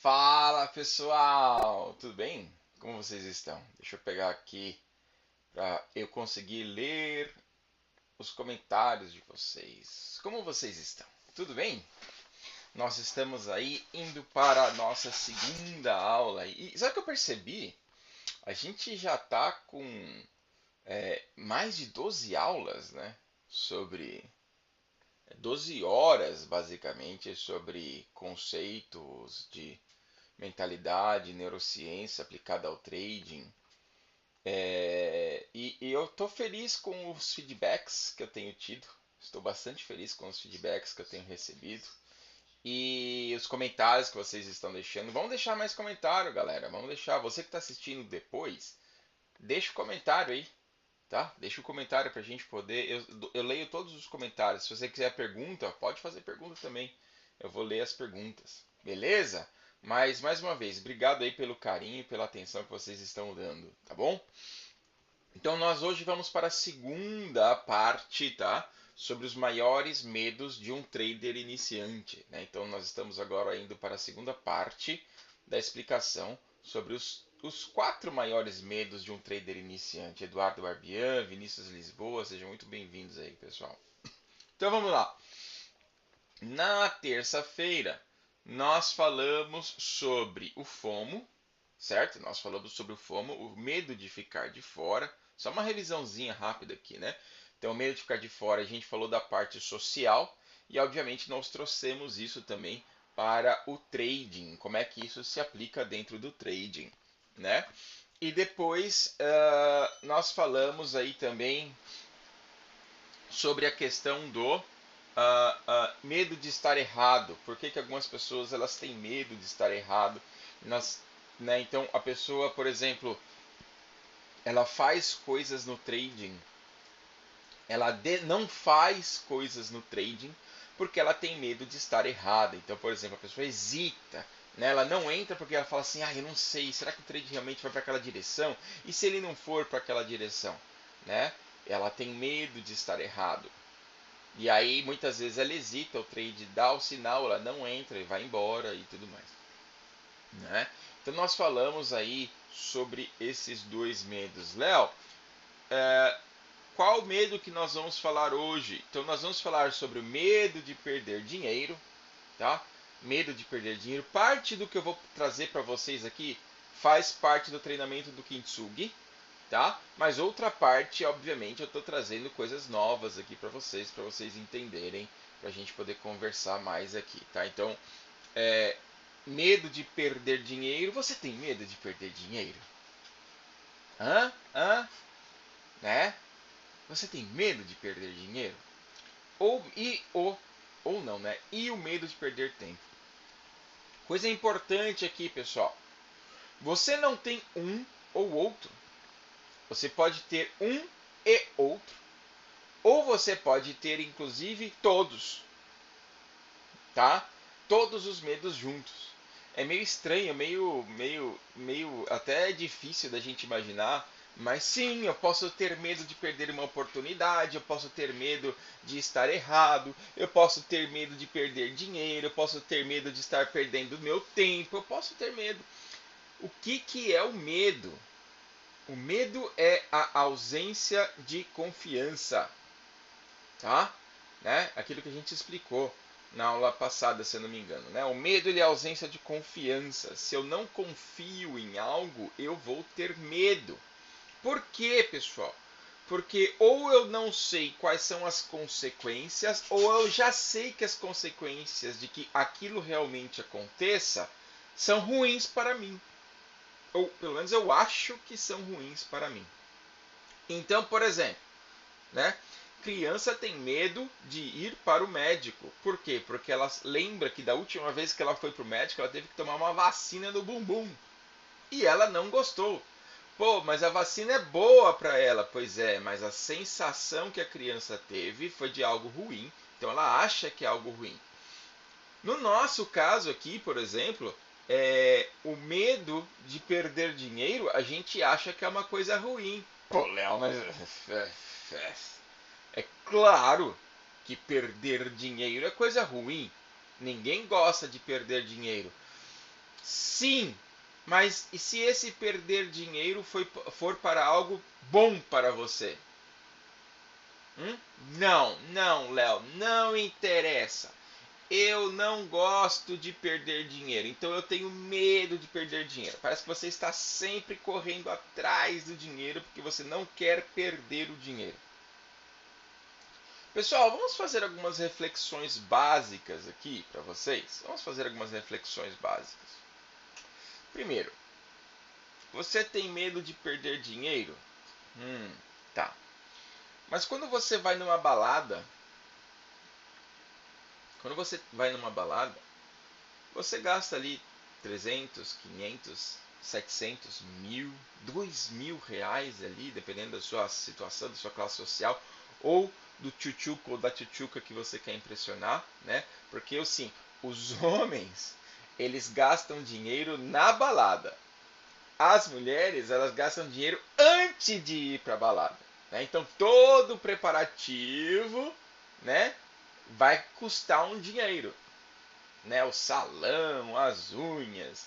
Fala pessoal, tudo bem? Como vocês estão? Deixa eu pegar aqui para eu conseguir ler os comentários de vocês. Como vocês estão? Tudo bem? Nós estamos aí indo para a nossa segunda aula. E sabe o que eu percebi? A gente já está com mais de 12 aulas, né? Sobre 12 horas, basicamente, sobre conceitos de mentalidade, neurociência aplicada ao trading. E eu estou feliz com os feedbacks que eu tenho tido. Estou bastante feliz com os feedbacks que eu tenho recebido. E os comentários que vocês estão deixando. Vamos deixar mais comentário, galera. Vamos deixar. Você que está assistindo depois, deixa o comentário aí, tá? Deixa o comentário para a gente poder. Eu leio todos os comentários. Se você quiser pergunta, pode fazer pergunta também. Eu vou ler as perguntas. Beleza? Mas, mais uma vez, obrigado aí pelo carinho e pela atenção que vocês estão dando, tá bom? Então, nós hoje vamos para a segunda parte, tá? Sobre os maiores medos de um trader iniciante, né? Então, nós estamos agora indo para a segunda parte da explicação sobre os quatro maiores medos de um trader iniciante. Eduardo Barbian, Vinícius Lisboa, sejam muito bem-vindos aí, pessoal. Então, vamos lá. Na terça-feira, nós falamos sobre o FOMO, certo? Nós falamos sobre o FOMO, o medo de ficar de fora. Só uma revisãozinha rápida aqui, né? Então, o medo de ficar de fora, a gente falou da parte social e, obviamente, nós trouxemos isso também para o trading. Como é que isso se aplica dentro do trading, né? E depois nós falamos aí também sobre a questão do medo de estar errado. Por que, que algumas pessoas elas têm medo de estar errado? Nós, né, então a pessoa, por exemplo, ela faz coisas no trading, não faz coisas no trading porque ela tem medo de estar errada. Então, por exemplo, a pessoa hesita, né? Ela não entra porque ela fala assim, eu não sei, será que o trade realmente vai para aquela direção? E se ele não for para aquela direção, né? Ela tem medo de estar errado. E aí muitas vezes ela hesita, o trade dá o sinal, ela não entra e vai embora e tudo mais, né? Então nós falamos aí sobre esses dois medos. Léo, qual o medo que nós vamos falar hoje? Então nós vamos falar sobre o medo de perder dinheiro, tá? Medo de perder dinheiro. Parte do que eu vou trazer para vocês aqui faz parte do treinamento do Kintsugi, tá? Mas outra parte, obviamente, eu estou trazendo coisas novas aqui para vocês entenderem, para a gente poder conversar mais aqui, tá? Então, medo de perder dinheiro. Você tem medo de perder dinheiro? Hã? Hã? Né? Você tem medo de perder dinheiro? Ou não, né? E o medo de perder tempo. Coisa importante aqui, pessoal. Você não tem um ou outro. Você pode ter um e outro. Ou você pode ter, inclusive, todos, tá? Todos os medos juntos. É meio estranho, meio até difícil da gente imaginar, mas sim, eu posso ter medo de perder uma oportunidade, eu posso ter medo de estar errado, eu posso ter medo de perder dinheiro, eu posso ter medo de estar perdendo meu tempo, eu posso ter medo. O que que é o medo? O medo é a ausência de confiança, tá? Né? Aquilo que a gente explicou na aula passada, se eu não me engano, né? O medo é a ausência de confiança. Se eu não confio em algo, eu vou ter medo. Por quê, pessoal? Porque ou eu não sei quais são as consequências, ou eu já sei que as consequências de que aquilo realmente aconteça são ruins para mim. Ou pelo menos eu acho que são ruins para mim. Então, por exemplo, né? Criança tem medo de ir para o médico. Por quê? Porque ela lembra que da última vez que ela foi para o médico, ela teve que tomar uma vacina no bumbum. E ela não gostou. Pô, mas a vacina é boa para ela. Pois é, mas a sensação que a criança teve foi de algo ruim. Então ela acha que é algo ruim. No nosso caso aqui, por exemplo, o medo de perder dinheiro, a gente acha que é uma coisa ruim. Pô, Léo, mas é claro que perder dinheiro é coisa ruim. Ninguém gosta de perder dinheiro. Sim, mas e se esse perder dinheiro for para algo bom para você? Não, não, Léo, não interessa. Eu não gosto de perder dinheiro, então eu tenho medo de perder dinheiro. Parece que você está sempre correndo atrás do dinheiro porque você não quer perder o dinheiro. Pessoal, vamos fazer algumas reflexões básicas aqui para vocês. Vamos fazer algumas reflexões básicas. Primeiro, você tem medo de perder dinheiro? Tá. Mas quando você vai numa balada, você gasta ali 300, 500, 700, 1000, 2000 reais ali, dependendo da sua situação, da sua classe social, ou do tchutchuco ou da tchutchuca que você quer impressionar, né? Porque assim, os homens, eles gastam dinheiro na balada. As mulheres, elas gastam dinheiro antes de ir para a balada, né? Então todo o preparativo, né, vai custar um dinheiro, né? O salão, as unhas,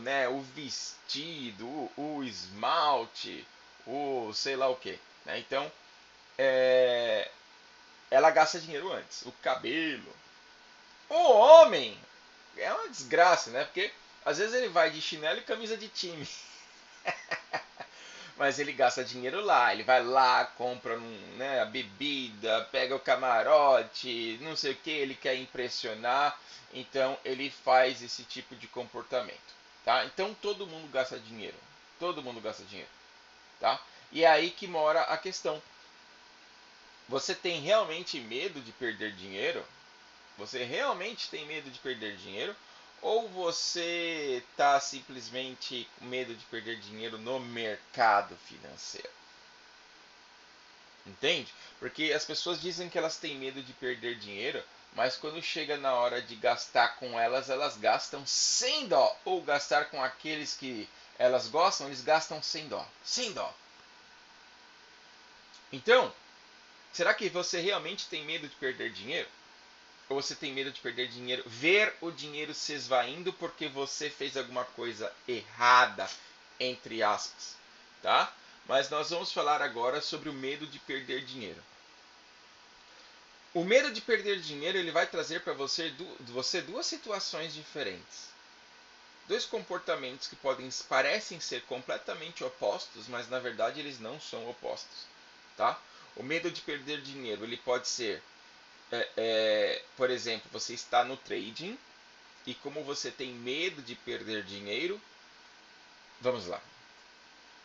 né, o vestido, o esmalte, o sei lá o que, né? Então ela gasta dinheiro antes. O cabelo. O homem é uma desgraça, né? Porque às vezes ele vai de chinelo e camisa de time. Mas ele gasta dinheiro lá, ele vai lá, compra né, a bebida, pega o camarote, não sei o que, ele quer impressionar, então ele faz esse tipo de comportamento, tá? Então todo mundo gasta dinheiro, todo mundo gasta dinheiro, tá? E é aí que mora a questão. Você tem realmente medo de perder dinheiro? Você realmente tem medo de perder dinheiro? Ou você está simplesmente com medo de perder dinheiro no mercado financeiro? Entende? Porque as pessoas dizem que elas têm medo de perder dinheiro, mas quando chega na hora de gastar com elas, elas gastam sem dó. Ou gastar com aqueles que elas gostam, eles gastam sem dó. Sem dó. Então, será que você realmente tem medo de perder dinheiro? Ou você tem medo de perder dinheiro, ver o dinheiro se esvaindo porque você fez alguma coisa errada, entre aspas, tá? Mas nós vamos falar agora sobre o medo de perder dinheiro. O medo de perder dinheiro ele vai trazer para você duas situações diferentes. Dois comportamentos que parecem ser completamente opostos, mas na verdade eles não são opostos, tá? O medo de perder dinheiro ele pode ser por exemplo, você está no trading e como você tem medo de perder dinheiro, vamos lá.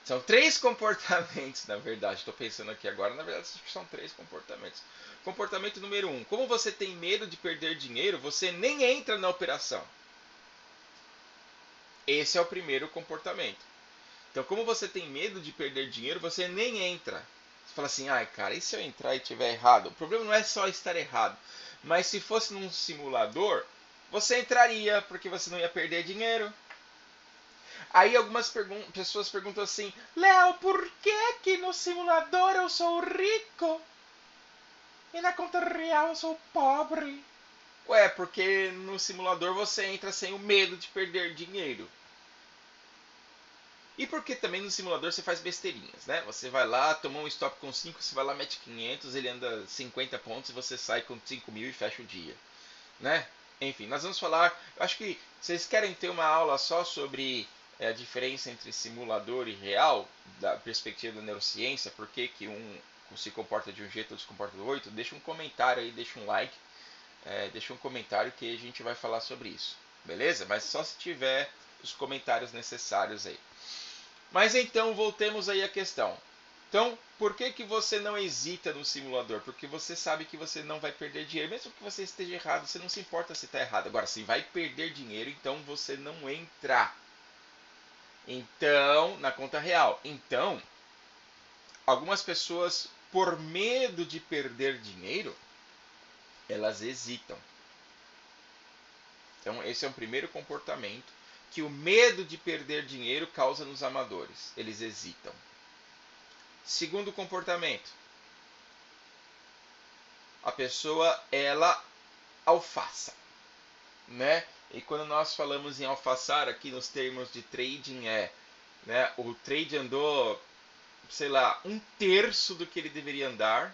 São três comportamentos, na verdade. Estou pensando aqui agora, na verdade são três comportamentos. Comportamento número 1. Como você tem medo de perder dinheiro, você nem entra na operação. Esse é o primeiro comportamento. Então, como você tem medo de perder dinheiro, você nem entra. Você fala assim, ai cara, e se eu entrar e estiver errado? O problema não é só estar errado. Mas se fosse num simulador, você entraria, porque você não ia perder dinheiro. Aí algumas pessoas perguntam assim, Léo, por que no simulador eu sou rico e na conta real eu sou pobre? Ué, porque no simulador você entra sem o medo de perder dinheiro. E porque também no simulador você faz besteirinhas, né? Você vai lá, tomou um stop com 5, você vai lá, mete 500, ele anda 50 pontos e você sai com 5.000 e fecha o dia, né? Enfim, nós vamos falar. Eu acho que vocês querem ter uma aula só sobre a diferença entre simulador e real, da perspectiva da neurociência, por que um se comporta de um jeito ou se comporta do outro? Deixa um comentário aí, deixa um like, deixa um comentário que a gente vai falar sobre isso, beleza? Mas só se tiver os comentários necessários aí. Mas então voltemos aí à questão. Então, por que você não hesita no simulador? Porque você sabe que você não vai perder dinheiro. Mesmo que você esteja errado, você não se importa se está errado. Agora, se vai perder dinheiro, então você não entra. Então, na conta real. Então, algumas pessoas, por medo de perder dinheiro, elas hesitam. Então, esse é o primeiro comportamento que o medo de perder dinheiro causa nos amadores. Eles hesitam. Segundo comportamento, a pessoa ela alfaça, né? E quando nós falamos em alfaçar aqui nos termos de trading né, o trade andou, sei lá, 1/3 do que ele deveria andar,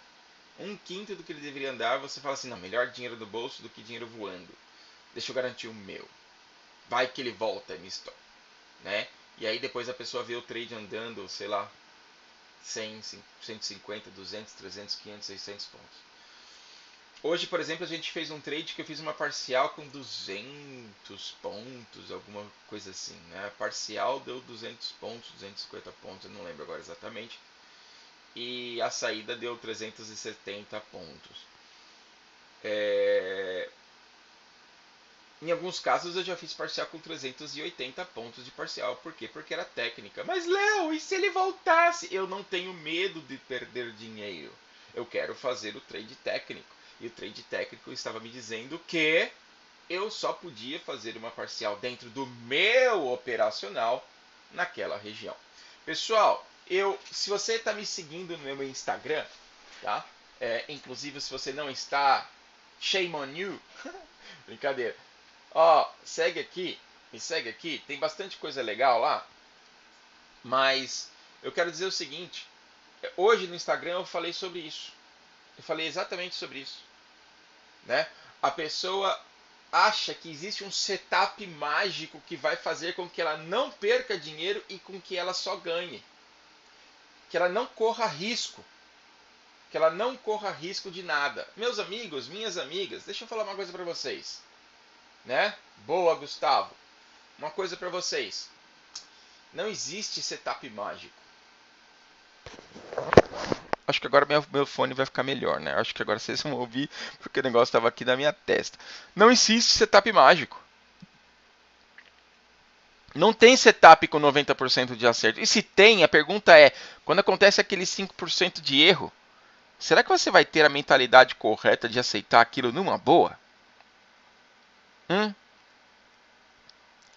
1/5 do que ele deveria andar, você fala assim, não, melhor dinheiro do bolso do que dinheiro voando. Deixa eu garantir o meu. Vai que ele volta, misto. Né? E aí depois a pessoa vê o trade andando, sei lá, 100, 150, 200, 300, 500, 600 pontos. Hoje, por exemplo, a gente fez um trade que eu fiz uma parcial com 200 pontos, alguma coisa assim, né? A parcial deu 200 pontos, 250 pontos, eu não lembro agora exatamente. E a saída deu 370 pontos. Em alguns casos eu já fiz parcial com 380 pontos de parcial. Por quê? Porque era técnica. Mas, Léo, e se ele voltasse? Eu não tenho medo de perder dinheiro. Eu quero fazer o trade técnico. E o trade técnico estava me dizendo que eu só podia fazer uma parcial dentro do meu operacional naquela região. Pessoal, se você está me seguindo no meu Instagram, tá? Inclusive se você não está, shame on you. Brincadeira. Ó, segue aqui, me segue aqui, tem bastante coisa legal lá, mas eu quero dizer o seguinte, hoje no Instagram eu falei sobre isso, eu falei exatamente sobre isso, né? A pessoa acha que existe um setup mágico que vai fazer com que ela não perca dinheiro e com que ela só ganhe, que ela não corra risco, de nada. Meus amigos, minhas amigas, deixa eu falar uma coisa para vocês. Né? Boa, Gustavo. Uma coisa para vocês. Não existe setup mágico. Acho que agora meu fone vai ficar melhor, né? Acho que agora vocês vão ouvir porque o negócio estava aqui na minha testa. Não existe setup mágico. Não tem setup com 90% de acerto. E se tem, a pergunta é, quando acontece aquele 5% de erro, será que você vai ter a mentalidade correta de aceitar aquilo numa boa?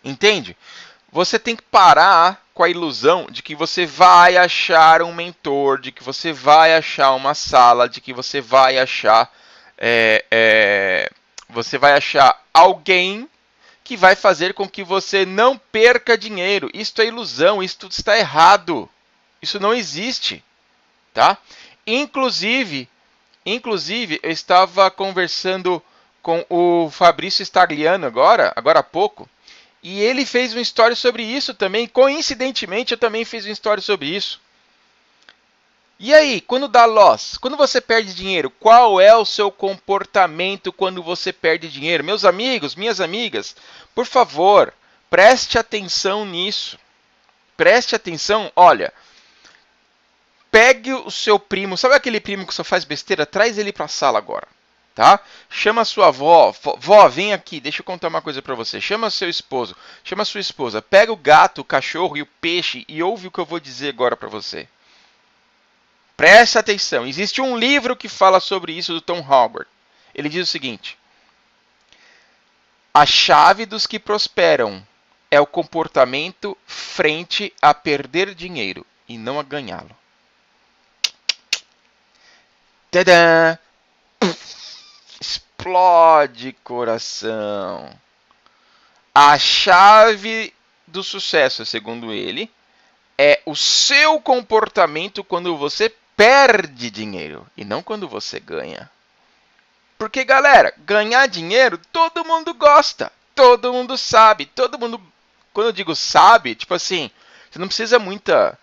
Entende? Você tem que parar com a ilusão de que você vai achar um mentor, de que você vai achar uma sala, de que você vai achar alguém que vai fazer com que você não perca dinheiro. Isto é ilusão, isto está errado. Isso não existe, tá? Inclusive eu estava conversando com o Fabrício Stagliano agora há pouco, e ele fez uma história sobre isso também. Coincidentemente, eu também fiz uma história sobre isso. E aí, quando dá loss, quando você perde dinheiro, qual é o seu comportamento quando você perde dinheiro? Meus amigos, minhas amigas, por favor, preste atenção nisso. Preste atenção, olha. Pegue o seu primo, sabe aquele primo que só faz besteira? Traz ele para a sala agora. Tá? Chama a sua avó, vó, vem aqui, deixa eu contar uma coisa para você. Chama seu esposo, chama sua esposa, pega o gato, o cachorro e o peixe e ouve o que eu vou dizer agora para você. Preste atenção, existe um livro que fala sobre isso do Tom Howard. Ele diz o seguinte: a chave dos que prosperam é o comportamento frente a perder dinheiro e não a ganhá-lo. Tadã! Explode, coração. A chave do sucesso, segundo ele, é o seu comportamento quando você perde dinheiro e não quando você ganha. Porque, galera, ganhar dinheiro todo mundo gosta, todo mundo sabe, todo mundo, quando eu digo sabe, tipo assim, você não precisa muita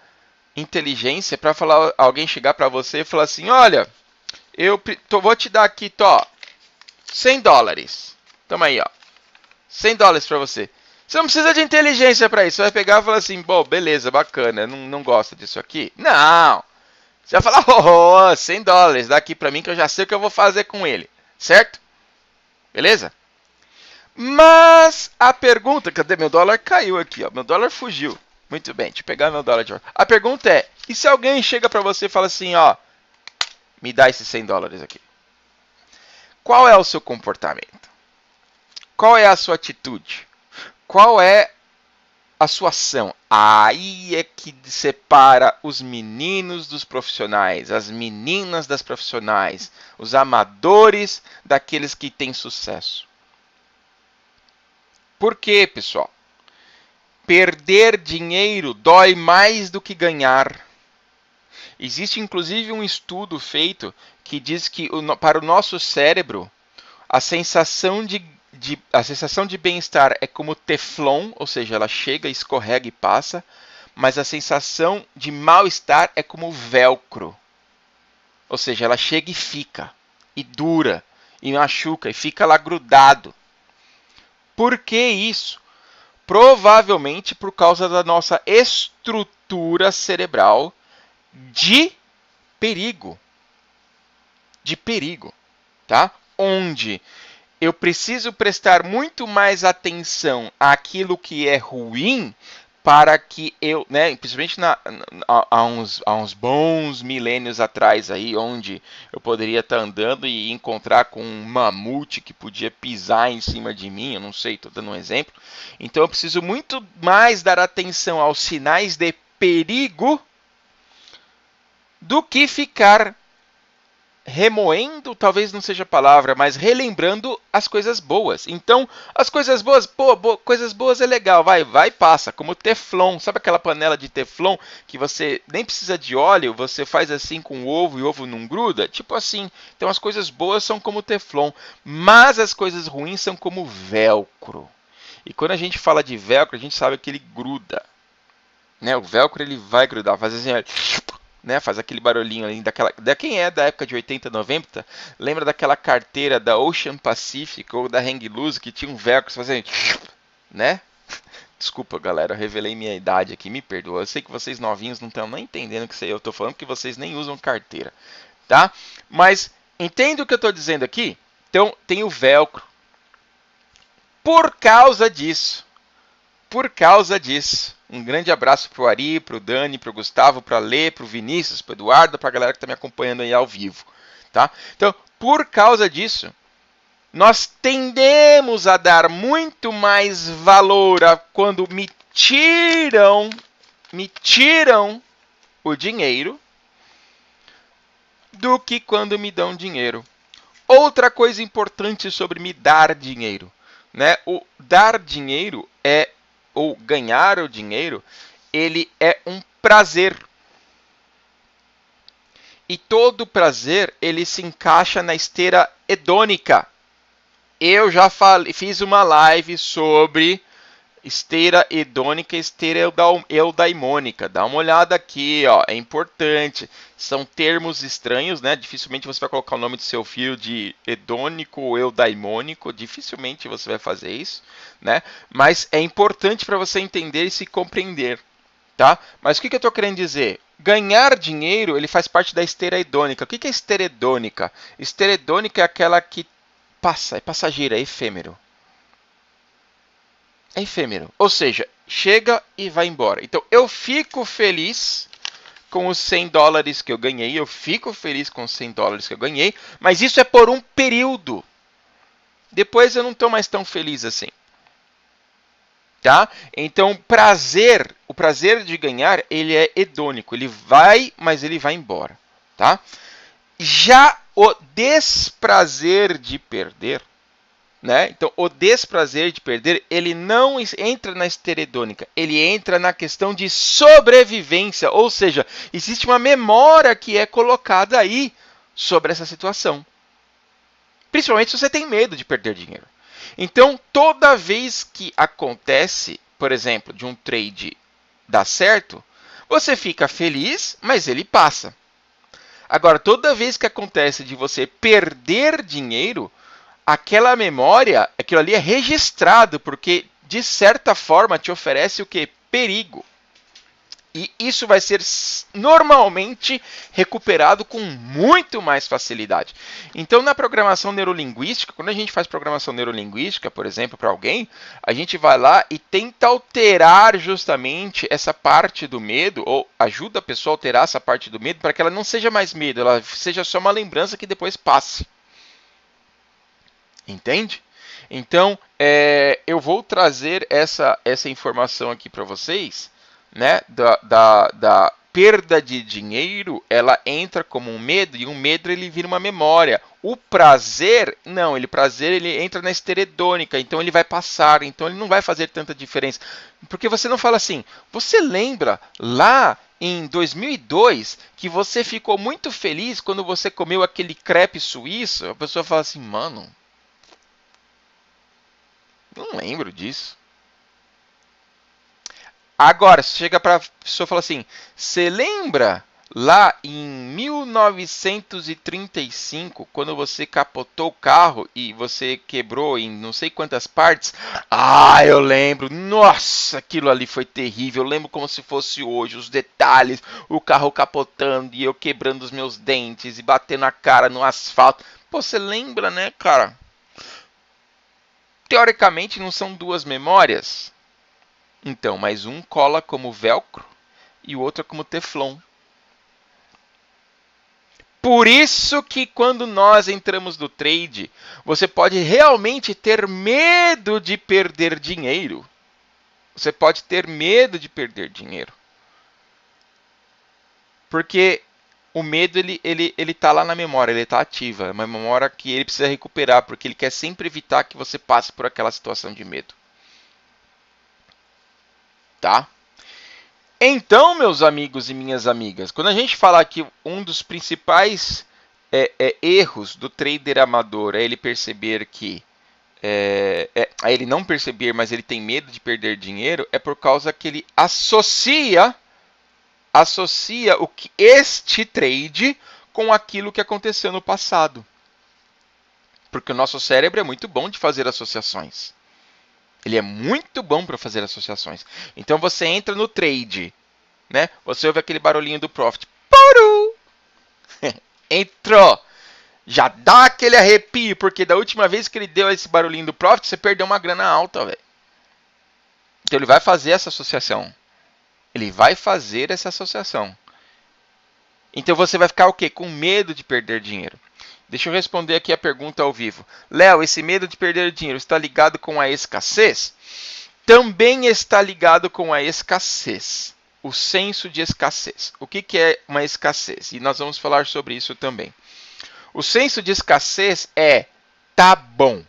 inteligência para falar, alguém chegar para você e falar assim, olha, vou te dar aqui, $100. Toma aí, ó. $100 para você. Você não precisa de inteligência para isso. Você vai pegar e falar assim, bom, beleza, bacana, não gosta disso aqui? Não. Você vai falar, $100, dá aqui para mim que eu já sei o que eu vou fazer com ele. Certo? Beleza? Mas a pergunta, cadê meu dólar? Caiu aqui, ó. Meu dólar fugiu. Muito bem, deixa eu pegar meu dólar de volta. A pergunta é, e se alguém chega para você e fala assim, ó, me dá esses $100 aqui? Qual é o seu comportamento? Qual é a sua atitude? Qual é a sua ação? Aí é que separa os meninos dos profissionais, as meninas das profissionais, os amadores daqueles que têm sucesso. Por quê, pessoal? Perder dinheiro dói mais do que ganhar. Existe inclusive um estudo feito que diz que para o nosso cérebro a sensação de bem-estar é como teflon, ou seja, ela chega, escorrega e passa, mas a sensação de mal-estar é como velcro, ou seja, ela chega e fica, e dura, e machuca, e fica lá grudado. Por que isso? Provavelmente por causa da nossa estrutura cerebral de perigo. De perigo, tá? Onde eu preciso prestar muito mais atenção àquilo que é ruim para que eu, né, principalmente há uns bons milênios atrás aí, onde eu poderia estar andando e encontrar com um mamute que podia pisar em cima de mim, eu não sei, estou dando um exemplo. Então eu preciso muito mais dar atenção aos sinais de perigo do que ficar remoendo, talvez não seja a palavra, mas relembrando as coisas boas. Então, as coisas boas, coisas boas é legal, vai e passa, como teflon. Sabe aquela panela de teflon que você nem precisa de óleo, você faz assim com o ovo e o ovo não gruda? Tipo assim. Então, as coisas boas são como teflon, mas as coisas ruins são como velcro. E quando a gente fala de velcro, a gente sabe que ele gruda, né? O velcro ele vai grudar, faz assim, né, faz aquele barulhinho ali quem é da época de 80, 90, lembra daquela carteira da Ocean Pacific ou da Hang Loose que tinha um velcro fazendo, né? Desculpa, galera, eu revelei minha idade aqui, me perdoa. Eu sei que vocês novinhos não estão nem entendendo o que eu estou falando, porque vocês nem usam carteira, tá? Mas entende o que eu estou dizendo aqui? Então, tem o velcro. Por causa disso, um grande abraço para o Ari, para o Dani, para o Gustavo, para a Lê, para o Vinícius, para o Eduardo, para a galera que está me acompanhando aí ao vivo. Tá? Então, por causa disso, nós tendemos a dar muito mais valor a quando me tiram o dinheiro do que quando me dão dinheiro. Outra coisa importante sobre me dar dinheiro, né? O dar dinheiro ou ganhar o dinheiro, ele é um prazer. E todo prazer, ele se encaixa na esteira hedônica. Eu já fiz uma live sobre esteira hedônica e esteira eudaimônica. Dá uma olhada aqui, ó, é importante. São termos estranhos, né? Dificilmente você vai colocar o nome do seu filho de hedônico ou eudaimônico. Dificilmente você vai fazer isso, né? Mas é importante para você entender e se compreender, tá? Mas o que eu estou querendo dizer? Ganhar dinheiro, ele faz parte da esteira hedônica. O que é esteira hedônica? Esteira hedônica é aquela que passa, é passageira, é efêmero. É efêmero, ou seja, chega e vai embora. Então, eu fico feliz com os $100 que eu ganhei, mas isso é por um período. Depois eu não estou mais tão feliz assim. Tá? Então, o prazer de ganhar, ele é hedônico, ele vai, mas ele vai embora. Tá? Já o desprazer de perder, né? Então, o desprazer de perder, ele não entra na esteira hedônica, ele entra na questão de sobrevivência, ou seja, existe uma memória que é colocada aí sobre essa situação. Principalmente se você tem medo de perder dinheiro. Então, toda vez que acontece, por exemplo, de um trade dar certo, você fica feliz, mas ele passa. Agora, toda vez que acontece de você perder dinheiro, aquela memória, aquilo ali é registrado, porque de certa forma te oferece o quê? Perigo. E isso vai ser normalmente recuperado com muito mais facilidade. Então, na programação neurolinguística, quando a gente faz programação neurolinguística, por exemplo, para alguém, a gente vai lá e tenta alterar justamente essa parte do medo, ou ajuda a pessoa a alterar essa parte do medo, para que ela não seja mais medo, ela seja só uma lembrança que depois passe. Entende? Então, eu vou trazer essa informação aqui para vocês, né, perda de dinheiro, ela entra como um medo, e um medo ele vira uma memória. O prazer, não, ele entra na esteredônica, então ele vai passar, então ele não vai fazer tanta diferença. Porque você não fala assim, você lembra lá em 2002 que você ficou muito feliz quando você comeu aquele crepe suíço? A pessoa fala assim, mano, não lembro disso. Agora, você chega para a pessoa e fala assim, você lembra lá em 1935, quando você capotou o carro e você quebrou em não sei quantas partes? Ah, eu lembro. Nossa, aquilo ali foi terrível. Eu lembro como se fosse hoje, os detalhes, o carro capotando e eu quebrando os meus dentes e batendo a cara no asfalto. Pô, você lembra, né, cara? Teoricamente não são duas memórias. Então, mas um cola como velcro e o outro é como teflon. Por isso que quando nós entramos no trade, você pode realmente ter medo de perder dinheiro. Você pode ter medo de perder dinheiro. Porque o medo ele tá lá na memória, ele está ativa. É uma memória que ele precisa recuperar, porque ele quer sempre evitar que você passe por aquela situação de medo. Tá? Então, meus amigos e minhas amigas, quando a gente fala que um dos principais erros do trader amador é ele perceber que ele não perceber, mas ele tem medo de perder dinheiro, é por causa que ele associa o que este trade com aquilo que aconteceu no passado. Porque o nosso cérebro é muito bom de fazer associações. Ele é muito bom para fazer associações. Então você entra no trade, né? Você ouve aquele barulhinho do profit. Puru! Entrou. Já dá aquele arrepio, porque da última vez que ele deu esse barulhinho do profit, você perdeu uma grana alta, velho. Então ele vai fazer essa associação. Ele vai fazer essa associação. Então você vai ficar o quê? Com medo de perder dinheiro. Deixa eu responder aqui a pergunta ao vivo. Léo, esse medo de perder dinheiro está ligado com a escassez? Também está ligado com a escassez. O senso de escassez. O que é uma escassez? E nós vamos falar sobre isso também. O senso de escassez é tá bom.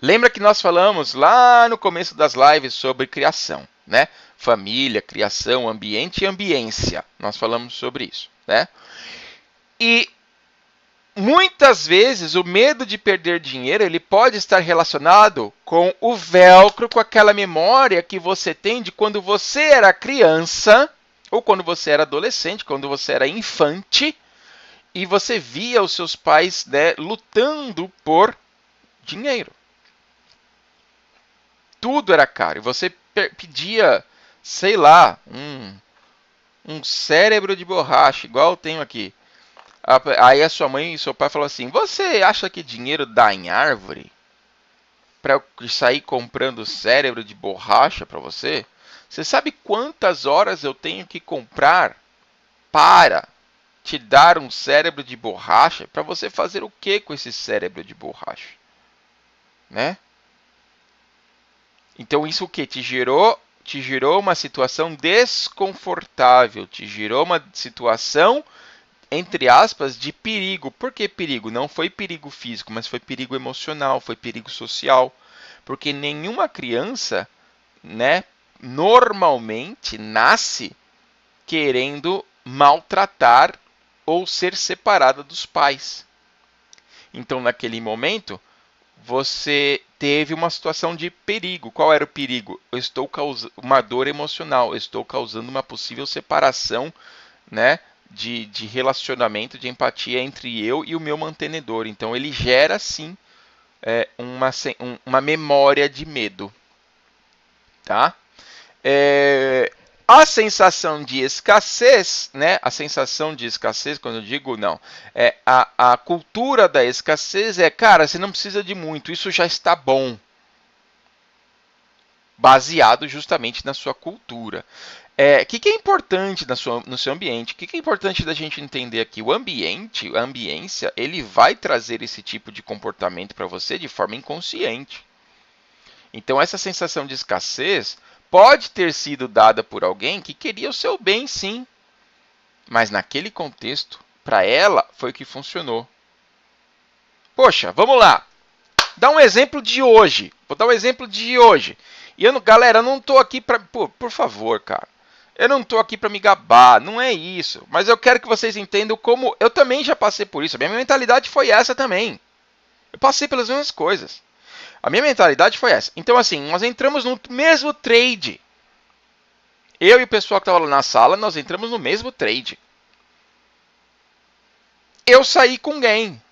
Lembra que nós falamos lá no começo das lives sobre criação, né? Família, criação, ambiente e ambiência. Nós falamos sobre isso, né? E muitas vezes o medo de perder dinheiro ele pode estar relacionado com o velcro, com aquela memória que você tem de quando você era criança ou quando você era adolescente, quando você era infante e você via os seus pais, né, lutando por dinheiro. Tudo era caro e você pedia, sei lá, um cérebro de borracha, igual eu tenho aqui. Aí a sua mãe e seu pai falam assim, você acha que dinheiro dá em árvore? Para eu sair comprando cérebro de borracha para você? Você sabe quantas horas eu tenho que comprar para te dar um cérebro de borracha? Para você fazer o que com esse cérebro de borracha? Né? Então isso o que? Te gerou uma situação desconfortável, te gerou uma situação entre aspas, de perigo. Por que perigo? Não foi perigo físico, mas foi perigo emocional, foi perigo social. Porque nenhuma criança, né, normalmente nasce querendo maltratar ou ser separada dos pais. Então, naquele momento, você teve uma situação de perigo. Qual era o perigo? Eu estou causando uma dor emocional, eu estou causando uma possível separação, né? De relacionamento, de empatia entre eu e o meu mantenedor. Então ele gera sim uma memória de medo. Tá? A sensação de escassez, né? A sensação de escassez, quando eu digo não, a cultura da escassez cara, você não precisa de muito, isso já está bom. Baseado justamente na sua cultura. O que é importante no seu ambiente? O que é importante da gente entender aqui? O ambiente, a ambiência, ele vai trazer esse tipo de comportamento para você de forma inconsciente. Então, essa sensação de escassez pode ter sido dada por alguém que queria o seu bem, sim. Mas naquele contexto, para ela, foi o que funcionou. Poxa, vamos lá. Dá um exemplo de hoje. Vou dar um exemplo de hoje. E galera, eu não tô aqui para... Por favor, cara. Eu não tô aqui para me gabar, não é isso. Mas eu quero que vocês entendam como eu também já passei por isso. A minha mentalidade foi essa também. Eu passei pelas mesmas coisas. A minha mentalidade foi essa. Então, assim, nós entramos no mesmo trade. Eu e o pessoal que estava lá na sala, nós entramos no mesmo trade. Eu saí com gain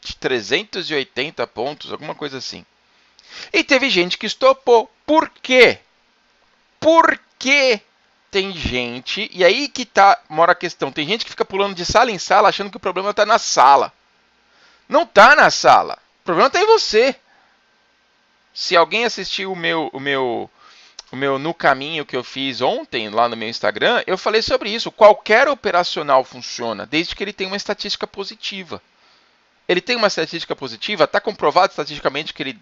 de 380 pontos, alguma coisa assim. E teve gente que estopou. Por quê? Porque tem gente, e aí que mora a questão, tem gente que fica pulando de sala em sala achando que o problema está na sala. Não está na sala. O problema está em você. Se alguém assistiu o meu No Caminho que eu fiz ontem lá no meu Instagram, eu falei sobre isso. Qualquer operacional funciona, desde que ele tenha uma estatística positiva. Ele tem uma estatística positiva, está comprovado estatisticamente que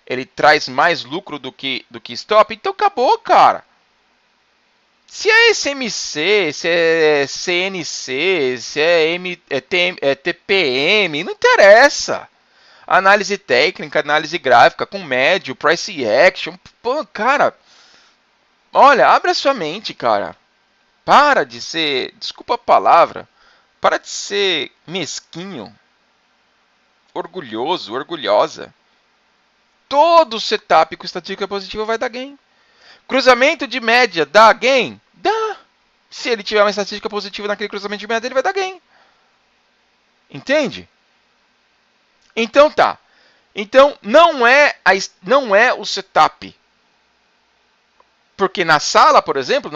ele traz mais lucro do que stop, então acabou, cara. Se é SMC, se é CNC, se é TPM, não interessa. Análise técnica, análise gráfica, com médio, price action. Pô, cara, olha, abre a sua mente, cara. Para de ser, desculpa a palavra, para de ser mesquinho, orgulhoso, orgulhosa. Todo setup com estatística positiva vai dar gain. Cruzamento de média dá gain? Dá. Se ele tiver uma estatística positiva naquele cruzamento de média, ele vai dar gain. Entende? Então tá. Então não é o setup. Porque na sala, por exemplo,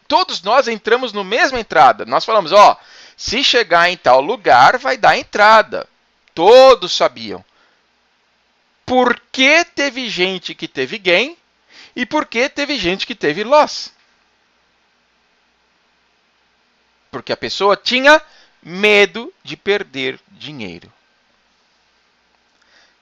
todos nós entramos na mesma entrada. Nós falamos, se chegar em tal lugar, vai dar entrada. Todos sabiam. Por que teve gente que teve gain e por que teve gente que teve loss? Porque a pessoa tinha medo de perder dinheiro.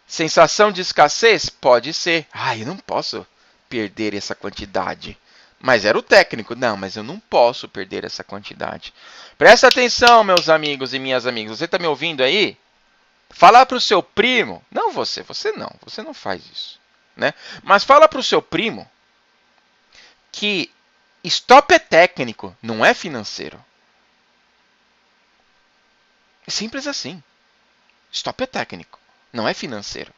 Sensação de escassez? Pode ser. Eu não posso perder essa quantidade. Mas era o técnico. Não, mas eu não posso perder essa quantidade. Presta atenção, meus amigos e minhas amigas. Você está me ouvindo aí? Falar para o seu primo. Não você não faz isso. Né? Mas fala para o seu primo que stop é técnico, não é financeiro. Simples assim. Stop é técnico, não é financeiro.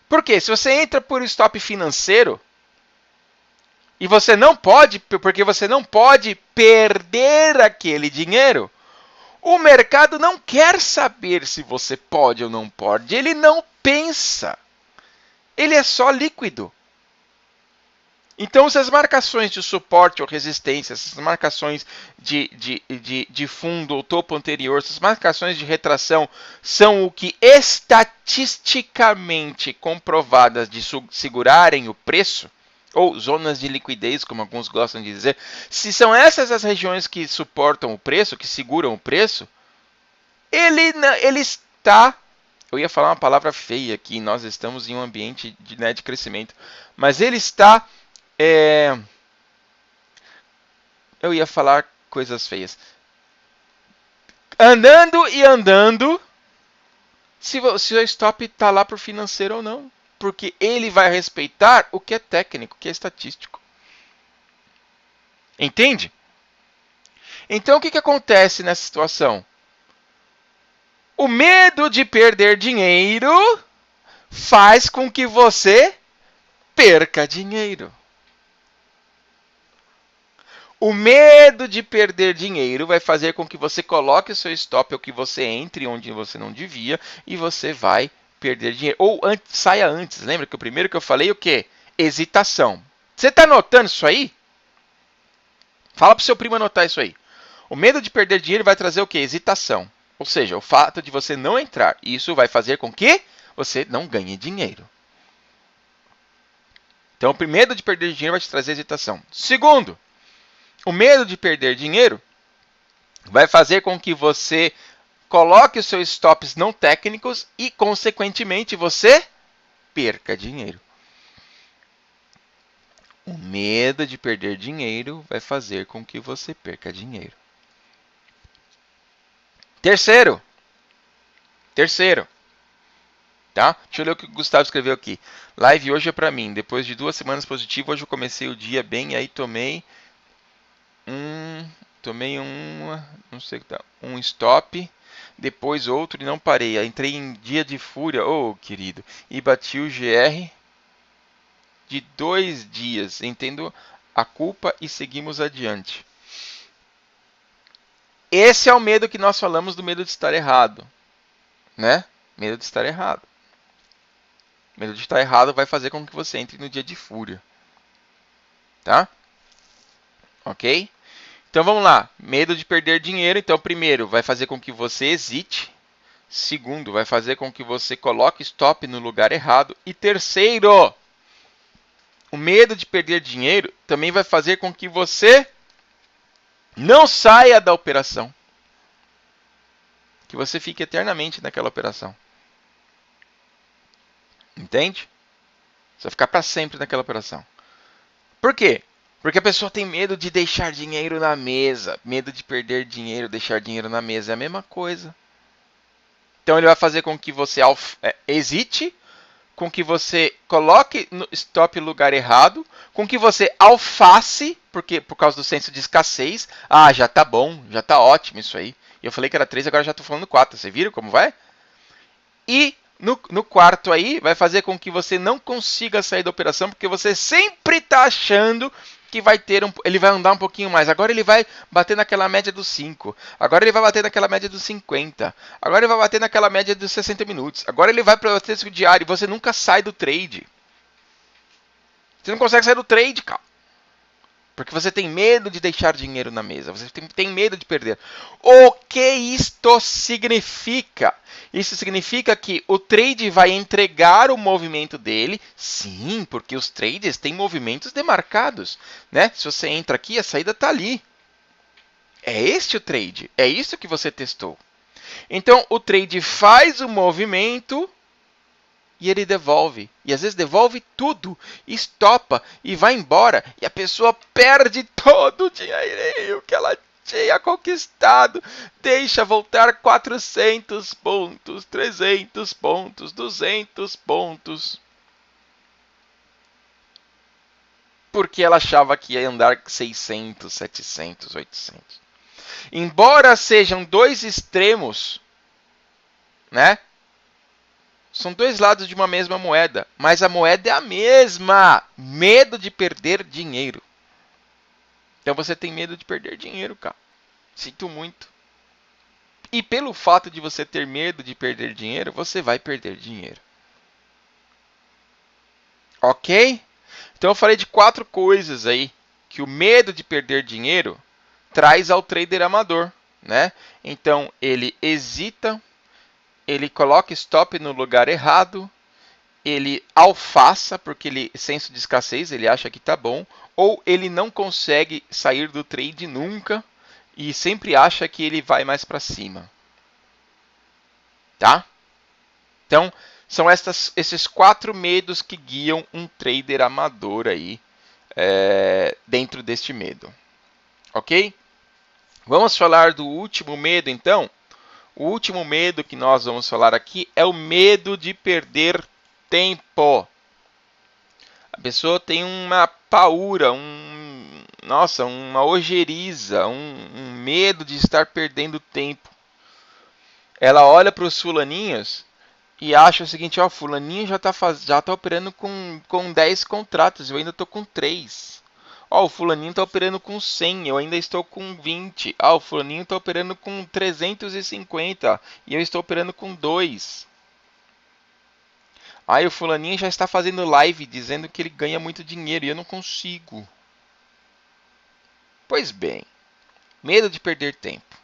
Por quê? Se você entra por stop financeiro e você não pode, porque você não pode perder aquele dinheiro, o mercado não quer saber se você pode ou não pode. Ele não pensa. Ele é só líquido. Então, se as marcações de suporte ou resistência, essas marcações de fundo ou topo anterior, essas marcações de retração são o que estatisticamente comprovadas de segurarem o preço, ou zonas de liquidez, como alguns gostam de dizer, se são essas as regiões que suportam o preço, que seguram o preço, ele está... Eu ia falar uma palavra feia aqui, nós estamos em um ambiente de crescimento, mas ele está... Eu ia falar coisas feias. Andando e andando, se o stop está lá por financeiro ou não. Porque ele vai respeitar o que é técnico, o que é estatístico. Entende? Então o que acontece nessa situação? O medo de perder dinheiro faz com que você perca dinheiro. O medo de perder dinheiro vai fazer com que você coloque o seu stop ou que você entre onde você não devia e você vai perder dinheiro. Ou saia antes. Lembra que o primeiro que eu falei o quê? Hesitação. Você está anotando isso aí? Fala para o seu primo anotar isso aí. O medo de perder dinheiro vai trazer o quê? Hesitação. Ou seja, o fato de você não entrar. Isso vai fazer com que você não ganhe dinheiro. Então, o medo de perder dinheiro vai te trazer hesitação. Segundo, o medo de perder dinheiro vai fazer com que você coloque os seus stops não técnicos e, consequentemente, você perca dinheiro. O medo de perder dinheiro vai fazer com que você perca dinheiro. Terceiro. Tá? Deixa eu ler o que o Gustavo escreveu aqui. Live hoje é pra mim. Depois de 2 semanas positivas, hoje eu comecei o dia bem, aí tomei não sei o que tá, um stop, depois outro e não parei. Aí entrei em dia de fúria, querido, e bati o GR de 2 dias. Entendo a culpa e seguimos adiante. Esse é o medo que nós falamos, do medo de estar errado, né? Medo de estar errado. Medo de estar errado vai fazer com que você entre no dia de fúria. Tá? Ok? Então vamos lá. Medo de perder dinheiro. Então, primeiro, vai fazer com que você hesite. Segundo, vai fazer com que você coloque stop no lugar errado. E terceiro, o medo de perder dinheiro também vai fazer com que você não saia da operação. Que você fique eternamente naquela operação. Entende? Você vai ficar para sempre naquela operação. Por quê? Porque a pessoa tem medo de deixar dinheiro na mesa. Medo de perder dinheiro, deixar dinheiro na mesa. É a mesma coisa. Então ele vai fazer com que você hesite, com que você coloque no stop no lugar errado, com que você alface, porque por causa do senso de escassez. Ah, já tá bom, já tá ótimo isso aí. Eu falei que era 3, agora já tô falando 4. Você viram como vai? E no quarto aí, vai fazer com que você não consiga sair da operação, porque você sempre está achando que vai ter ele vai andar um pouquinho mais. Agora ele vai bater naquela média dos 5. Agora ele vai bater naquela média dos 50. Agora ele vai bater naquela média dos 60 minutos. Agora ele vai para o texto diário. Você nunca sai do trade. Você não consegue sair do trade, cara. Porque você tem medo de deixar dinheiro na mesa. Você tem medo de perder. O que isto significa? Isso significa que o trade vai entregar o movimento dele. Sim, porque os trades têm movimentos demarcados, né? Se você entra aqui, a saída está ali. É este o trade. É isso que você testou. Então, o trade faz o movimento e ele devolve. E às vezes devolve tudo, estopa e vai embora. E a pessoa perde todo o dinheiro que ela tinha conquistado. Deixa voltar 400 pontos, 300 pontos, 200 pontos. Porque ela achava que ia andar 600, 700, 800. Embora sejam dois extremos, né? São dois lados de uma mesma moeda, mas a moeda é a mesma. Medo de perder dinheiro. Então você tem medo de perder dinheiro, cara. Sinto muito. E pelo fato de você ter medo de perder dinheiro, você vai perder dinheiro. Ok? Então eu falei de 4 coisas aí que o medo de perder dinheiro traz ao trader amador, né? Então ele hesita, ele coloca stop no lugar errado, ele alfaça porque ele senso de escassez, ele acha que tá bom, ou ele não consegue sair do trade nunca e sempre acha que ele vai mais para cima. Tá? Então, são esses 4 medos que guiam um trader amador aí dentro deste medo. Ok? Vamos falar do último medo, então? O último medo que nós vamos falar aqui é o medo de perder tempo. A pessoa tem uma paura, uma ojeriza, um medo de estar perdendo tempo. Ela olha para os fulaninhos e acha o seguinte, fulaninho já tá operando com 10 contratos, eu ainda estou com 3. O fulaninho está operando com 100, eu ainda estou com 20. O fulaninho está operando com 350 e eu estou operando com 2. O fulaninho já está fazendo live dizendo que ele ganha muito dinheiro e eu não consigo. Pois bem, medo de perder tempo.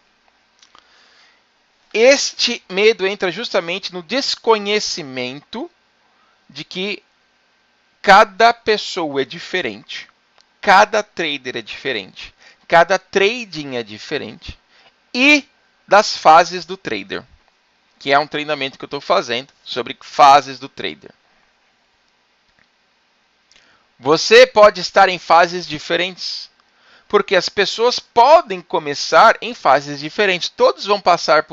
Este medo entra justamente no desconhecimento de que cada pessoa é diferente. Cada trader é diferente, cada trading é diferente e das fases do trader, que é um treinamento que eu estou fazendo sobre fases do trader. Você pode estar em fases diferentes, porque as pessoas podem começar em fases diferentes. Todos vão passar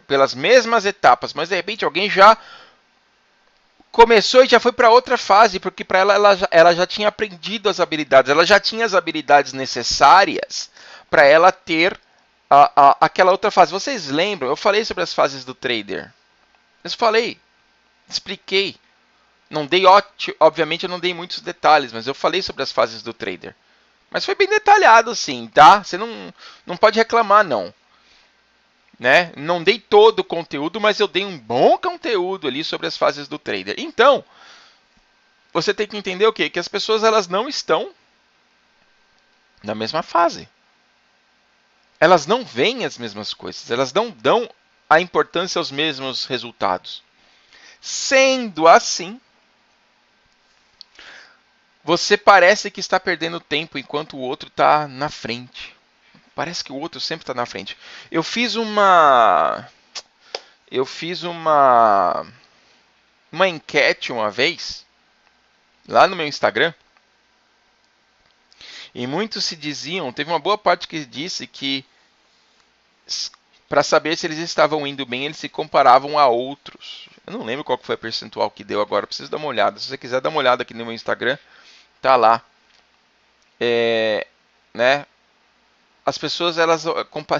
pelas mesmas etapas, mas de repente alguém já começou e já foi para outra fase, porque para ela já tinha aprendido as habilidades, ela já tinha as habilidades necessárias para ela ter aquela outra fase. Vocês lembram? Eu falei sobre as fases do trader. Eu falei, expliquei. Não dei, obviamente eu não dei muitos detalhes, mas eu falei sobre as fases do trader. Mas foi bem detalhado sim, tá? Você não pode reclamar não. Né? Não dei todo o conteúdo, mas eu dei um bom conteúdo ali sobre as fases do trader. Então, você tem que entender o quê? Que as pessoas elas não estão na mesma fase. Elas não veem as mesmas coisas, elas não dão a importância aos mesmos resultados. Sendo assim, você parece que está perdendo tempo enquanto o outro está na frente. Parece que o outro sempre está na frente. Eu fiz uma enquete uma vez lá no meu Instagram e muitos se diziam, teve uma boa parte que disse que para saber se eles estavam indo bem, eles se comparavam a outros. Eu não lembro qual foi a percentual que deu agora, preciso dar uma olhada. Se você quiser dar uma olhada aqui no meu Instagram, tá lá. Né? As pessoas elas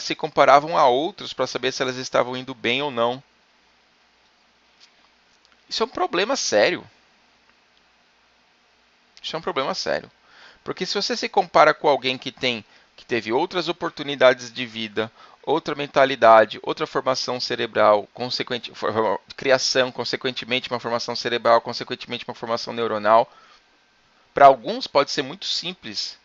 se comparavam a outros para saber se elas estavam indo bem ou não. Isso é um problema sério. Isso é um problema sério. Porque se você se compara com alguém que teve outras oportunidades de vida, outra mentalidade, outra formação cerebral, criação, consequentemente uma formação cerebral, consequentemente uma formação neuronal, para alguns pode ser muito simples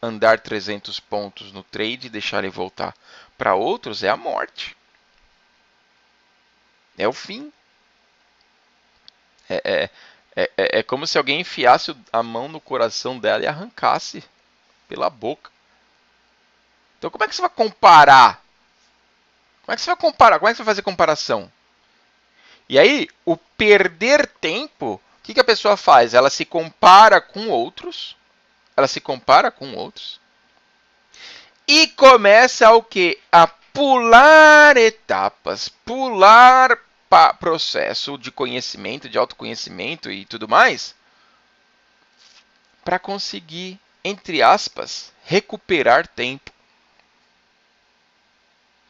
andar 300 pontos no trade e deixar ele voltar. Para outros é a morte. É o fim. É como se alguém enfiasse a mão no coração dela e arrancasse pela boca. Então como é que você vai comparar? Como é que você vai comparar? Como é que você vai fazer comparação? E aí, o perder tempo, o que a pessoa faz? Ela se compara com outros. Ela se compara com outros. E começa o quê? A pular etapas, pular processo de conhecimento, de autoconhecimento e tudo mais, para conseguir, entre aspas, recuperar tempo.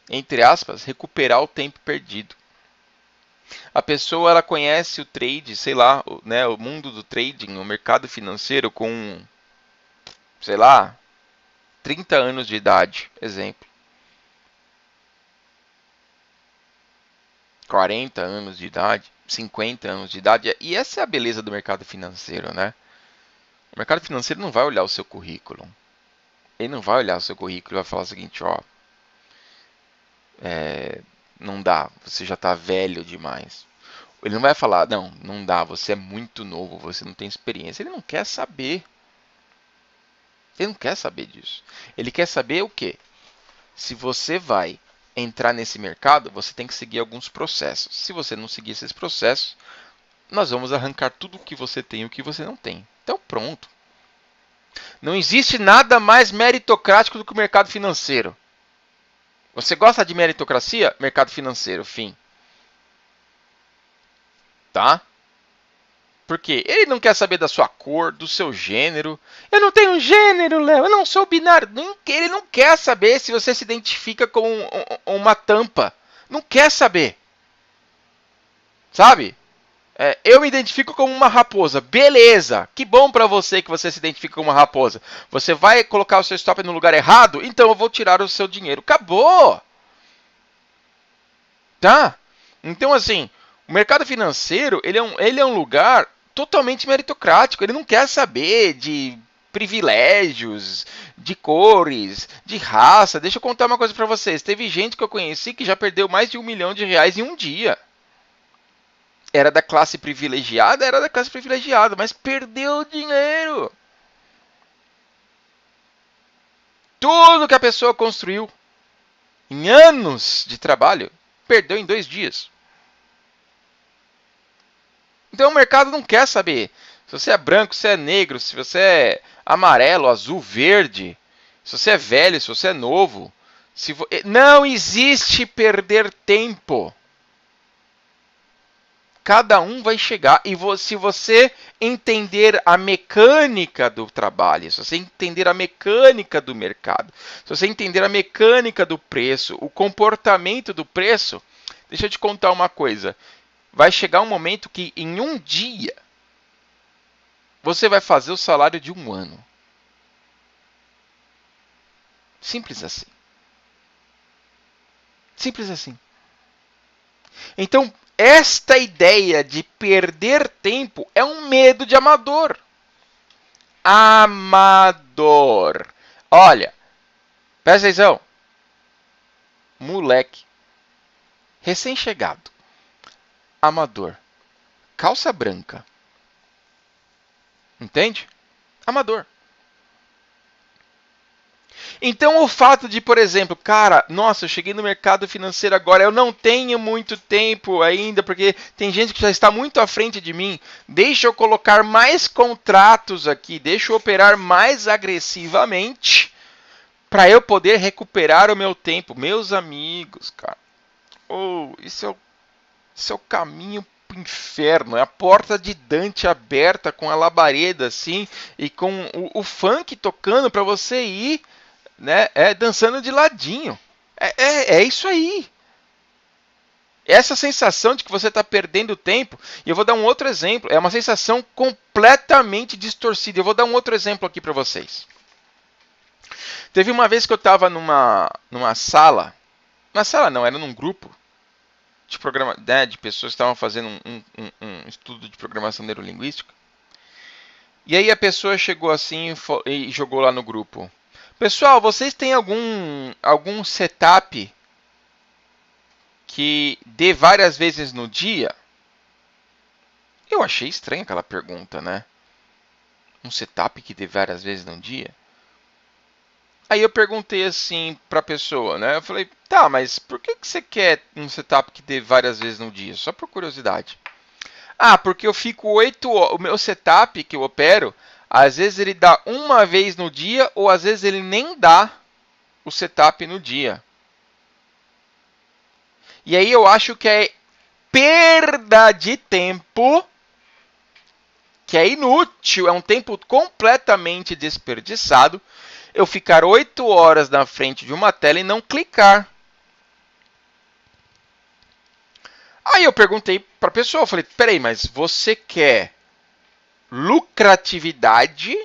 Entre aspas, recuperar o tempo perdido. A pessoa ela conhece o trade, sei lá, né, o mundo do trading, o mercado financeiro com, sei lá, 30 anos de idade, exemplo. 40 anos de idade, 50 anos de idade. E essa é a beleza do mercado financeiro, né? O mercado financeiro não vai olhar o seu currículo. Ele não vai olhar o seu currículo e vai falar o seguinte, ó, não dá, você já está velho demais. Ele não vai falar, não dá, você é muito novo, você não tem experiência. Ele não quer saber. Ele não quer saber disso. Ele quer saber o quê? Se você vai entrar nesse mercado, você tem que seguir alguns processos. Se você não seguir esses processos, nós vamos arrancar tudo o que você tem e o que você não tem. Então pronto. Não existe nada mais meritocrático do que o mercado financeiro. Você gosta de meritocracia? Mercado financeiro, fim. Tá? Porque ele não quer saber da sua cor, do seu gênero. Eu não tenho gênero, Léo. Eu não sou binário. Ele não quer saber se você se identifica com uma tampa. Não quer saber. Sabe? Eu me identifico como uma raposa. Beleza. Que bom pra você que você se identifica como uma raposa. Você vai colocar o seu stop no lugar errado? Então eu vou tirar o seu dinheiro. Acabou. Tá? Então assim, o mercado financeiro, ele é um lugar totalmente meritocrático. Ele não quer saber de privilégios, de cores, de raça. Deixa eu contar uma coisa para vocês. Teve gente que eu conheci que já perdeu mais de R$1 milhão em um dia. Era da classe privilegiada, mas perdeu dinheiro. Tudo que a pessoa construiu em anos de trabalho, perdeu em 2 dias. Então o mercado não quer saber Se você é branco, se é negro, se você é amarelo, azul, verde, se você é velho, se você é novo. Não existe perder tempo. Cada um vai chegar. E se você entender a mecânica do trabalho, se você entender a mecânica do mercado, se você entender a mecânica do preço, o comportamento do preço, deixa eu te contar uma coisa. Vai chegar um momento que em um dia você vai fazer o salário de um ano. Simples assim. Simples assim. Então, esta ideia de perder tempo é um medo de amador. Amador. Olha, presta atenção. Moleque. Recém-chegado. Amador. Calça branca. Entende? Amador. Então o fato de, por exemplo, cara, nossa, eu cheguei no mercado financeiro agora, eu não tenho muito tempo ainda, porque tem gente que já está muito à frente de mim. Deixa eu colocar mais contratos aqui, deixa eu operar mais agressivamente para eu poder recuperar o meu tempo. Meus amigos, cara, isso é o caminho pro inferno, é a porta de Dante aberta com a labareda assim e com o funk tocando para você ir, né, dançando de ladinho. É isso aí. Essa sensação de que você está perdendo tempo, e eu vou dar um outro exemplo, é uma sensação completamente distorcida. Eu vou dar um outro exemplo aqui para vocês. Teve uma vez que eu estava numa sala não, era num grupo de de pessoas que estavam fazendo um estudo de programação neurolinguística. E aí a pessoa chegou assim e jogou lá no grupo: pessoal, vocês têm algum setup que dê várias vezes no dia? Eu achei estranha aquela pergunta, né? Um setup que dê várias vezes no dia? Aí eu perguntei assim para a pessoa, né? Eu falei, tá, mas por que você quer um setup que dê várias vezes no dia? Só por curiosidade. Ah, porque eu fico 8 horas. O meu setup que eu opero, às vezes ele dá uma vez no dia, ou às vezes ele nem dá o setup no dia. E aí eu acho que é perda de tempo, que é inútil, é um tempo completamente desperdiçado, eu ficar 8 horas na frente de uma tela e não clicar. Aí eu perguntei para a pessoa, eu falei, peraí, mas você quer lucratividade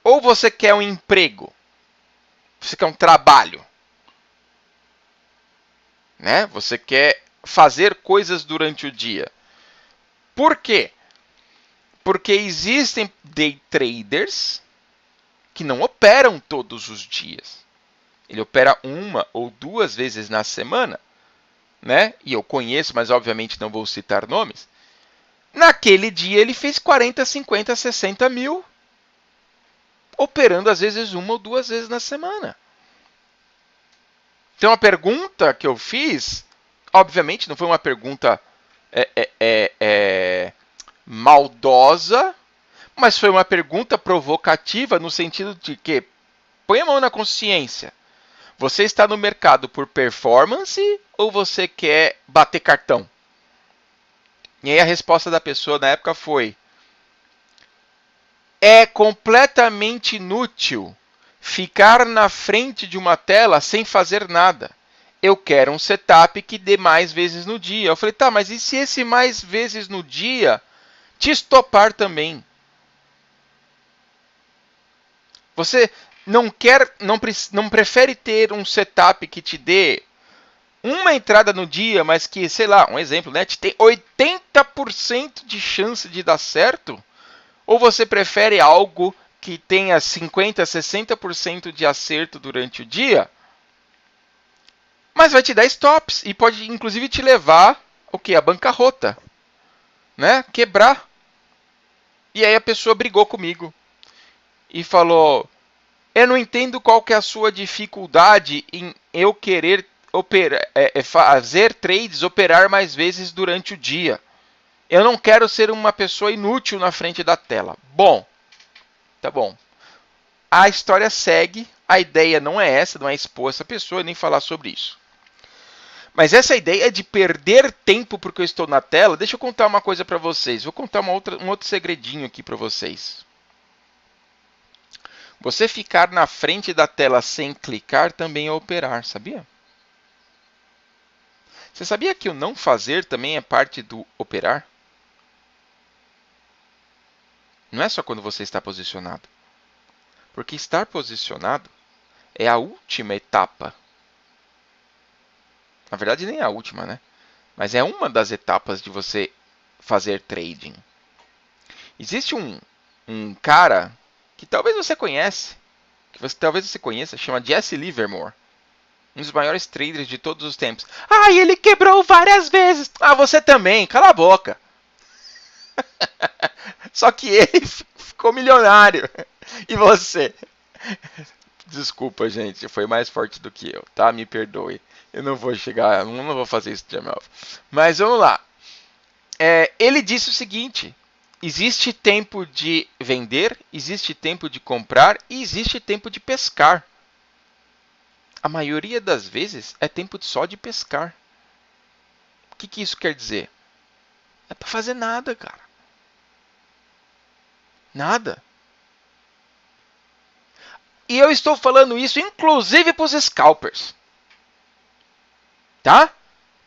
ou você quer um emprego? Você quer um trabalho? Né? Você quer fazer coisas durante o dia. Por quê? Porque existem day traders que não operam todos os dias. Ele opera 1 ou 2 vezes na semana, né? E eu conheço, mas obviamente não vou citar nomes. Naquele dia ele fez 40, 50, 60 mil, operando às vezes 1 ou 2 vezes na semana. Então a pergunta que eu fiz, obviamente não foi uma pergunta maldosa, mas foi uma pergunta provocativa no sentido de que, põe a mão na consciência, você está no mercado por performance ou você quer bater cartão? E aí a resposta da pessoa na época foi: é completamente inútil ficar na frente de uma tela sem fazer nada. Eu quero um setup que dê mais vezes no dia. Eu falei, tá, mas e se esse mais vezes no dia te estopar também? Você não prefere ter um setup que te dê uma entrada no dia, mas que, sei lá, um exemplo, né, te tem 80% de chance de dar certo? Ou você prefere algo que tenha 50%, 60% de acerto durante o dia, mas vai te dar stops e pode inclusive te levar o quê? A bancarrota, né? Quebrar. E aí a pessoa brigou comigo e falou: eu não entendo qual que é a sua dificuldade em eu querer fazer trades, operar mais vezes durante o dia. Eu não quero ser uma pessoa inútil na frente da tela. Bom, tá bom. A história segue. A ideia não é essa, não é expor essa pessoa nem falar sobre isso. Mas essa ideia de perder tempo porque eu estou na tela, deixa eu contar uma coisa para vocês. Vou contar um outro segredinho aqui para vocês. Você ficar na frente da tela sem clicar também é operar, sabia? Você sabia que o não fazer também é parte do operar? Não é só quando você está posicionado. Porque estar posicionado é a última etapa. Na verdade, nem a última, né? Mas é uma das etapas de você fazer trading. Existe um cara que talvez você conhece, talvez você conheça, chama Jesse Livermore. Um dos maiores traders de todos os tempos. Ah, ele quebrou várias vezes. Ah, você também, cala a boca. Só que ele ficou milionário. E você? Desculpa, gente, foi mais forte do que eu, tá? Me perdoe. Eu não vou chegar, não vou fazer isso de novo. Mas vamos lá. Ele disse o seguinte: existe tempo de vender, existe tempo de comprar e existe tempo de pescar. A maioria das vezes é tempo só de pescar. O que isso quer dizer? É para fazer nada, cara. Nada. E eu estou falando isso inclusive para os scalpers. Tá?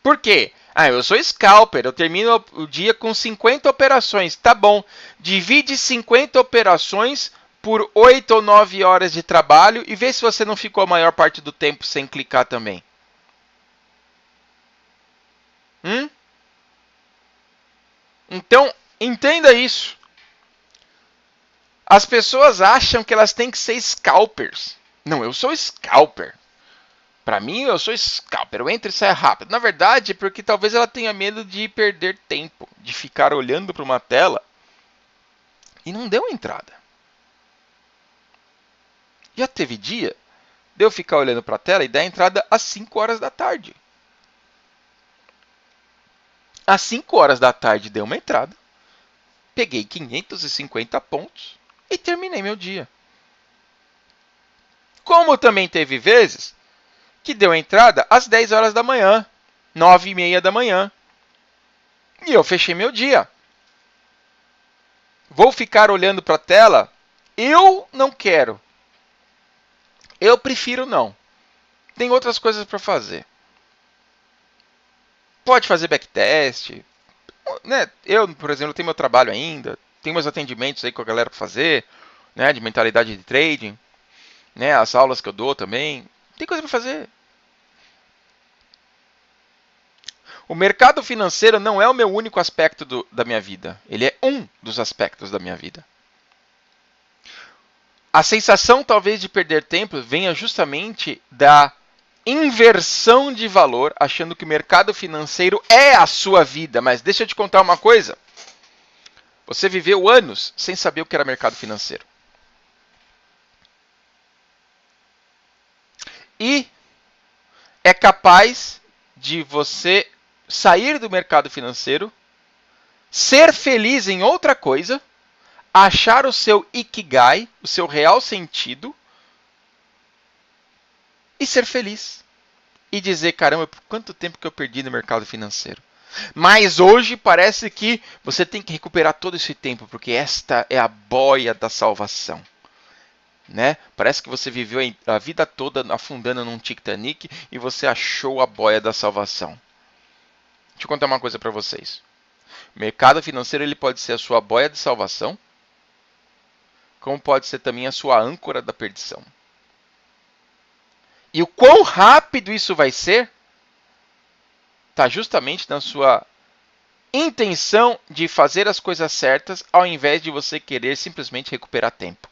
Por quê? Ah, eu sou scalper, eu termino o dia com 50 operações. Tá bom. Divide 50 operações por 8 ou 9 horas de trabalho e vê se você não ficou a maior parte do tempo sem clicar também. Então, entenda isso. As pessoas acham que elas têm que ser scalpers. Não, eu sou scalper. Para mim, eu sou scalper. Eu entro e saio rápido. Na verdade, é porque talvez ela tenha medo de perder tempo, de ficar olhando para uma tela e não deu entrada. Já teve dia de eu ficar olhando para a tela e dar entrada às 5 horas da tarde. Às 5 horas da tarde deu uma entrada, peguei 550 pontos e terminei meu dia. Como também teve vezes que deu entrada às 10 horas da manhã, 9h30 da manhã, e eu fechei meu dia. Vou ficar olhando para a tela? Eu não quero. Eu prefiro não. Tem outras coisas para fazer. Pode fazer backtest. Né? Eu, por exemplo, tenho meu trabalho ainda. Tenho meus atendimentos aí com a galera para fazer. Né? De mentalidade de trading. Né? As aulas que eu dou também. Tem coisa para fazer. O mercado financeiro não é o meu único aspecto da minha vida. Ele é um dos aspectos da minha vida. A sensação, talvez, de perder tempo venha justamente da inversão de valor, achando que o mercado financeiro é a sua vida. Mas deixa eu te contar uma coisa. Você viveu anos sem saber o que era mercado financeiro. E é capaz de você sair do mercado financeiro, ser feliz em outra coisa, achar o seu ikigai, o seu real sentido, e ser feliz. E dizer, caramba, por quanto tempo que eu perdi no mercado financeiro. Mas hoje parece que você tem que recuperar todo esse tempo, porque esta é a boia da salvação. Né? Parece que você viveu a vida toda afundando num Titanic e você achou a boia da salvação. Deixa eu contar uma coisa para vocês. O mercado financeiro ele pode ser a sua boia de salvação, como pode ser também a sua âncora da perdição. E o quão rápido isso vai ser, está justamente na sua intenção de fazer as coisas certas, ao invés de você querer simplesmente recuperar tempo.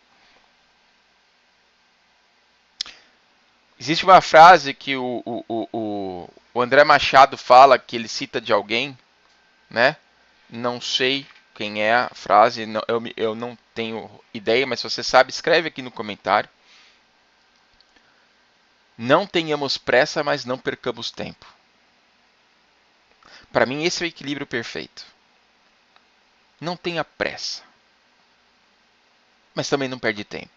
Existe uma frase que o André Machado fala, que ele cita de alguém, né? Não sei quem é a frase, eu não tenho ideia, mas se você sabe, escreve aqui no comentário. Não tenhamos pressa, mas não percamos tempo. Para mim, esse é o equilíbrio perfeito. Não tenha pressa. Mas também não perde tempo.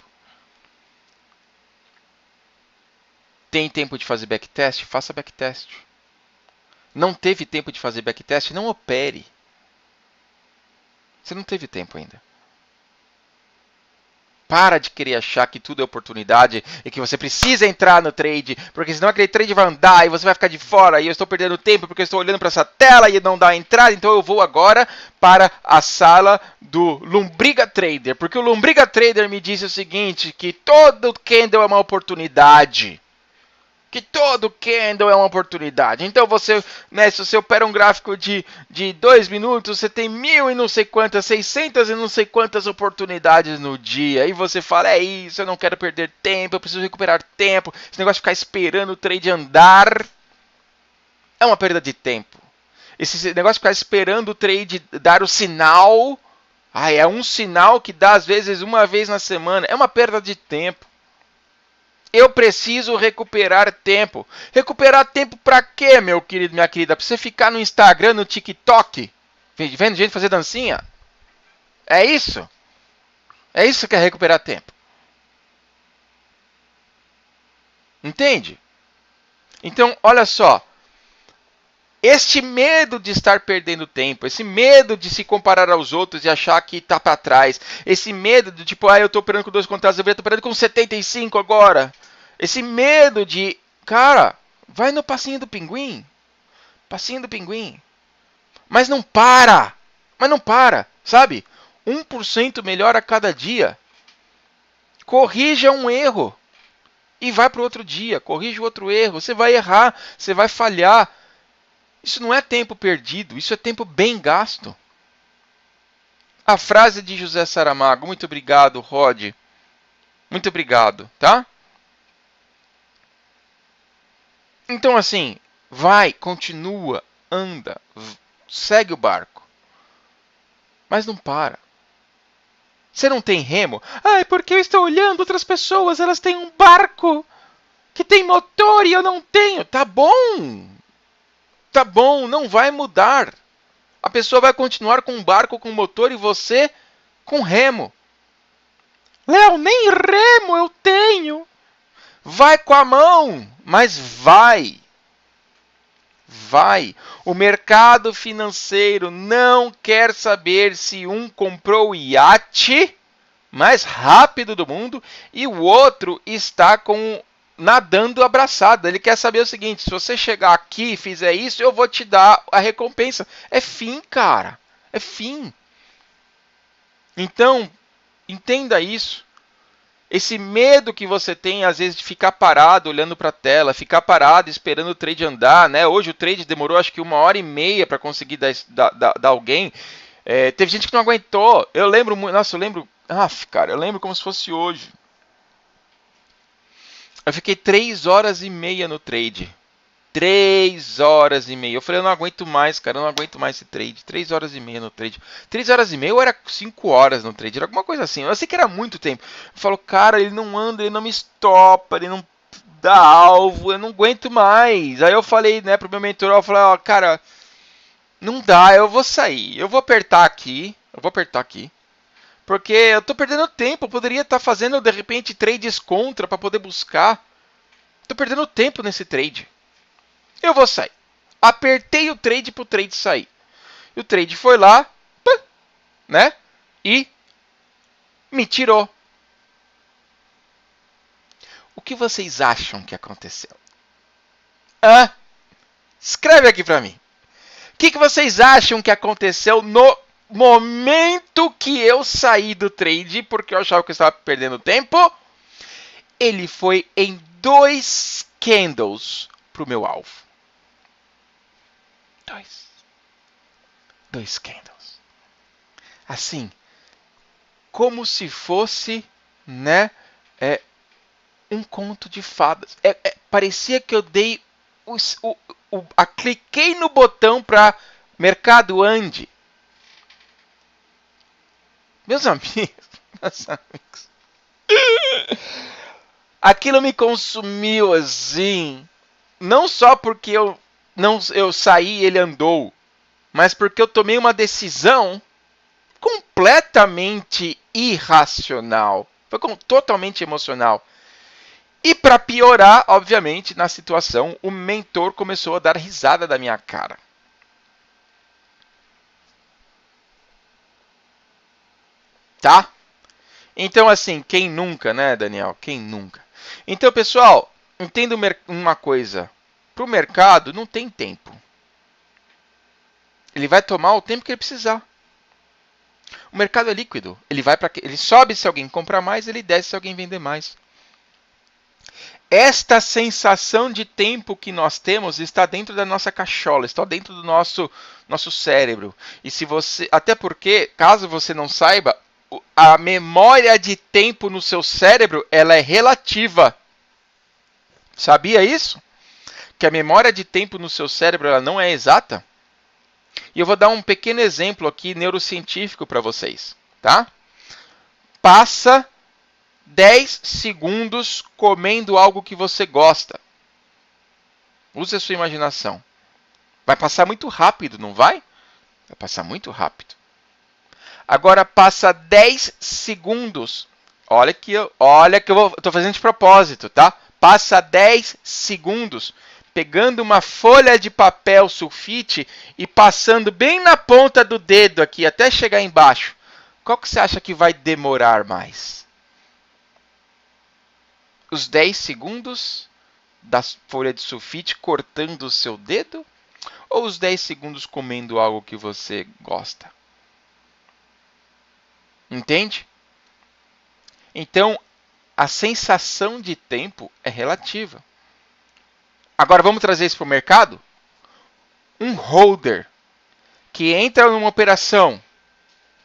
Tem tempo de fazer backtest? Faça backtest. Não teve tempo de fazer backtest? Não opere. Você não teve tempo ainda. Para de querer achar que tudo é oportunidade e que você precisa entrar no trade, porque senão aquele trade vai andar e você vai ficar de fora e eu estou perdendo tempo porque eu estou olhando para essa tela e não dá a entrada, então eu vou agora para a sala do Lombriga Trader, porque o Lombriga Trader me disse o seguinte, que todo candle é uma oportunidade. Que todo candle é uma oportunidade. Então você, né, se você opera um gráfico de 2 minutos, você tem 1.000 e não sei quantas, 600 e não sei quantas oportunidades no dia. E você fala, é isso, eu não quero perder tempo, eu preciso recuperar tempo. Esse negócio de ficar esperando o trade andar é uma perda de tempo. Esse negócio de ficar esperando o trade dar o sinal, é um sinal que dá às vezes uma vez na semana, é uma perda de tempo. Eu preciso recuperar tempo. Recuperar tempo pra quê, meu querido, minha querida? Pra você ficar no Instagram, no TikTok, vendo gente fazer dancinha? É isso? É isso que é recuperar tempo. Entende? Então, olha só. Este medo de estar perdendo tempo, esse medo de se comparar aos outros e achar que está para trás, esse medo de tipo, eu estou operando com 2 contratos, eu deveria estar operando com 75 agora. Esse medo de, cara, vai no passinho do pinguim. Passinho do pinguim. Mas não para, sabe? 1% melhor a cada dia. Corrija um erro e vai para o outro dia, corrija o outro erro. Você vai errar, você vai falhar. Isso não é tempo perdido, isso é tempo bem gasto. A frase de José Saramago. Muito obrigado, Rod. Muito obrigado, tá? Então assim, vai, continua, anda, segue o barco. Mas não para. Você não tem remo? É porque eu estou olhando outras pessoas, elas têm um barco que tem motor e eu não tenho. Tá bom. Tá bom, não vai mudar. A pessoa vai continuar com um barco com motor e você com remo. Léo, nem remo eu tenho. Vai com a mão, mas vai. Vai. O mercado financeiro não quer saber se um comprou o iate mais rápido do mundo e o outro está nadando abraçado. Ele quer saber o seguinte, se você chegar aqui e fizer isso, eu vou te dar a recompensa. É fim, cara. É fim. Então, entenda isso. Esse medo que você tem, às vezes, de ficar parado olhando para a tela, ficar parado esperando o trade andar, né? Hoje o trade demorou acho que 1h30 para conseguir dar alguém. Teve gente que não aguentou. Eu lembro, cara, eu lembro como se fosse hoje. Eu fiquei 3h30 no trade. 3h30. Eu falei, eu não aguento mais, cara. Eu não aguento mais esse trade. 3h30 no trade. 3h30 ou era 5 horas no trade. Era alguma coisa assim. Eu sei que era muito tempo. Eu falo, cara, ele não anda, ele não me estopa, ele não dá alvo. Eu não aguento mais. Aí eu falei, né, pro meu mentor, eu falei, cara, não dá, eu vou sair. Eu vou apertar aqui. Porque eu tô perdendo tempo. Eu poderia estar fazendo, de repente, trades contra para poder buscar. Tô perdendo tempo nesse trade. Eu vou sair. Apertei o trade pro trade sair. E o trade foi lá, né? E me tirou. O que vocês acham que aconteceu? Escreve aqui pra mim. O que vocês acham que aconteceu no momento que eu saí do trade, porque eu achava que eu estava perdendo tempo? Ele foi em 2 candles pro meu alvo. 2 candles. Assim, como se fosse, né, um conto de fadas. Parecia que eu dei cliquei no botão para mercado ande. Meus amigos, aquilo me consumiu assim, não só porque eu saí e ele andou, mas porque eu tomei uma decisão completamente irracional. Foi totalmente emocional. E para piorar, obviamente, na situação, o mentor começou a dar risada da minha cara. Tá? Então, assim, quem nunca, né, Daniel? Quem nunca? Então, pessoal, entenda uma coisa. Para o mercado, não tem tempo. Ele vai tomar o tempo que ele precisar. O mercado é líquido. Ele sobe se alguém comprar mais, ele desce se alguém vender mais. Esta sensação de tempo que nós temos está dentro da nossa cachola, está dentro do nosso cérebro. E se você, até porque, caso você não saiba, a memória de tempo no seu cérebro, ela é relativa. Sabia isso? Que a memória de tempo no seu cérebro, ela não é exata? E eu vou dar um pequeno exemplo aqui neurocientífico para vocês, tá? Passa 10 segundos comendo algo que você gosta. Use a sua imaginação. Vai passar muito rápido, não vai? Vai passar muito rápido. Agora passa 10 segundos. Olha que eu estou fazendo de propósito, tá? Passa 10 segundos pegando uma folha de papel sulfite e passando bem na ponta do dedo aqui até chegar embaixo. Qual que você acha que vai demorar mais? Os 10 segundos da folha de sulfite cortando o seu dedo? Ou os 10 segundos comendo algo que você gosta? Entende? Então, a sensação de tempo é relativa. Agora, vamos trazer isso para o mercado? Um holder que entra numa operação.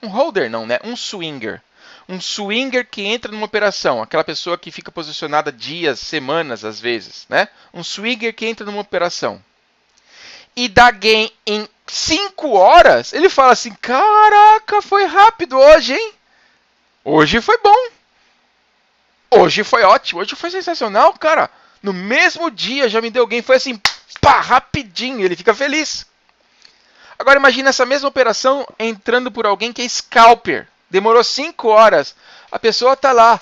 Um holder não, né? Um swinger. Um swinger que entra numa operação. Aquela pessoa que fica posicionada dias, semanas, às vezes, né? Um swinger que entra numa operação. E dá gain em 5 horas. Ele fala assim, caraca, foi rápido hoje, hein? Hoje foi bom. Hoje foi ótimo. Hoje foi sensacional, cara. No mesmo dia já me deu gain. Foi assim, pá, rapidinho. Ele fica feliz. Agora imagina essa mesma operação entrando por alguém que é scalper. Demorou 5 horas. A pessoa tá lá.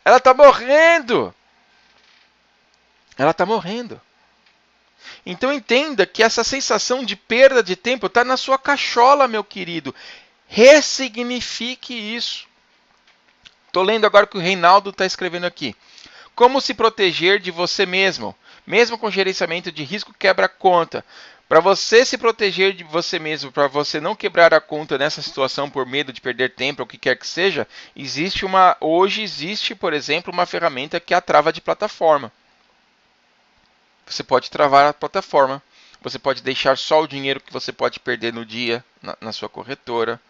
Ela tá morrendo. Ela tá morrendo. Então entenda que essa sensação de perda de tempo está na sua cachola, meu querido. Ressignifique isso. Estou lendo agora o que o Reinaldo está escrevendo aqui. Como se proteger de você mesmo, mesmo com gerenciamento de risco quebra-conta. Para você se proteger de você mesmo, para você não quebrar a conta nessa situação por medo de perder tempo, ou o que quer que seja, hoje existe, por exemplo, uma ferramenta que é a trava de plataforma. Você pode travar a plataforma. Você pode deixar só o dinheiro que você pode perder no dia na sua corretora.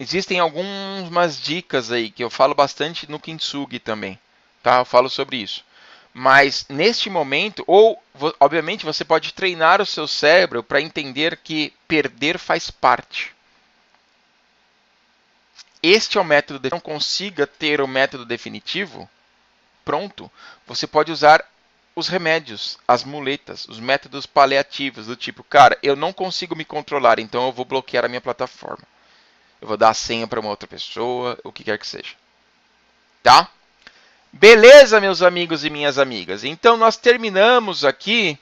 Existem algumas dicas aí que eu falo bastante no Kintsugi também. Tá? Eu falo sobre isso. Mas neste momento, obviamente você pode treinar o seu cérebro para entender que perder faz parte. Este é o método. Se não consiga ter o método definitivo, pronto. Você pode usar os remédios, as muletas, os métodos paliativos, do tipo, cara, eu não consigo me controlar, então eu vou bloquear a minha plataforma. Eu vou dar a senha para uma outra pessoa, o que quer que seja. Tá? Beleza, meus amigos e minhas amigas? Então nós terminamos aqui.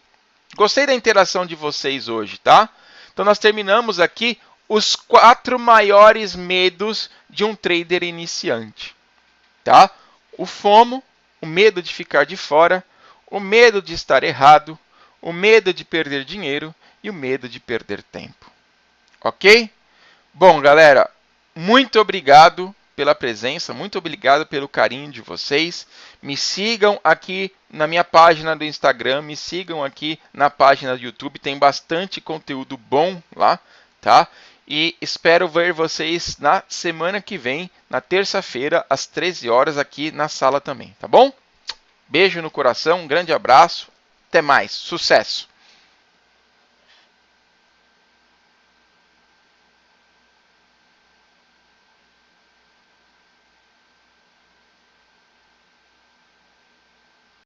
Gostei da interação de vocês hoje, tá? Então nós terminamos aqui os 4 maiores medos de um trader iniciante. Tá? O FOMO, o medo de ficar de fora, o medo de estar errado, o medo de perder dinheiro e o medo de perder tempo. Ok? Bom, galera, muito obrigado pela presença, muito obrigado pelo carinho de vocês. Me sigam aqui na minha página do Instagram, me sigam aqui na página do YouTube, tem bastante conteúdo bom lá, tá? E espero ver vocês na semana que vem, na terça-feira, às 13 horas, aqui na sala também, tá bom? Beijo no coração, um grande abraço, até mais, sucesso!